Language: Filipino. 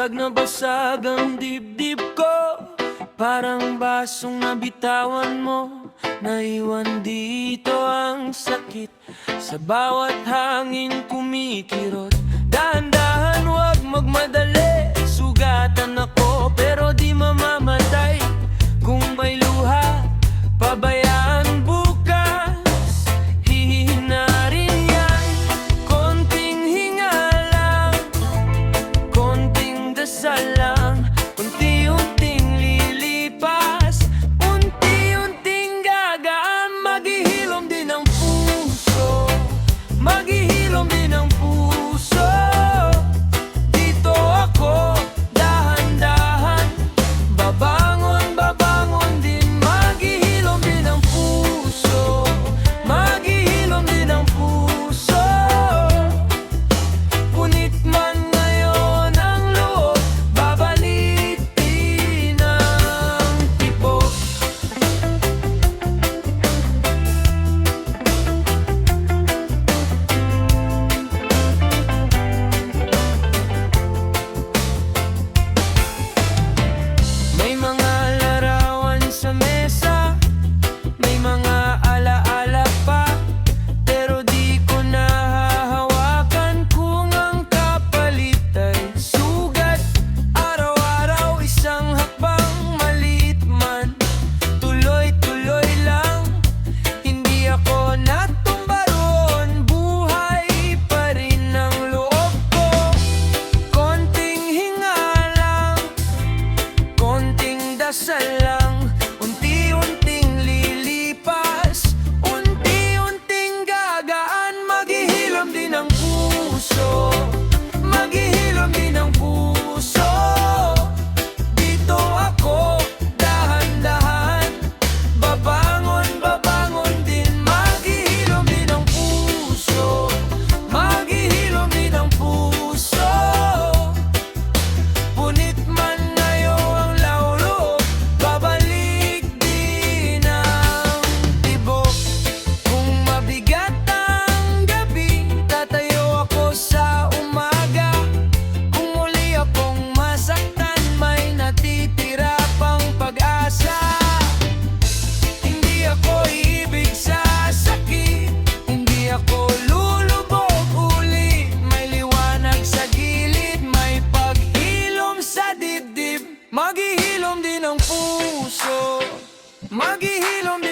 Basag na basag ang dibdib ko, parang basong nabitawan mo. Naiwan dito ang sakit, sa bawat hangin kumikirot. Dahan-dahan, huwag magmadali, sugatan ako pero di mamamatay. Kung may luha, pabayaan bukas, hihina rin yan. Konting hinga lang, konting dasal lang, unti-unting lilipas, unti-unting gagaan. Maghihilom din ang puso, maghihilom din ang puso. Dito ako, dahan-dahan, babangon, babangon din. Maghihilom din ang puso, maghihilom din ang puso. Punit man ngayon ang loob, babalik din ang tibok. May mga larawan sa mesa, may mga alaala pa, pero di ko nahahawakan kung ang kapalit ay sugat. Araw-araw isang hakbang, maliit man, tuloy-tuloy lang. Hindi ako natumba roon, buhay pa rin ang loob ko. Konting hinga lang, konting dasal lang, unti-unting lilipas, unti-unting gagaan. Maghihilom din ang puso, maghihilom din ang puso. Dito ako, dahan-dahan, babangon, babangon din. Maghihilom din ang puso, maghihilom din ang puso. Punit man ngayon ang laulo, babalik din ang tibok. Kung mabigat ang gabi, tatayo ako sa umaga. Kung muli akong masaktan, may natitira pang pag-asa. Hindi ako iibig sa sakit, hindi ako lulubog uli. May liwanag sa gilid, may paghilom sa dibdib. Maghihilom din ang puso, maghihilom din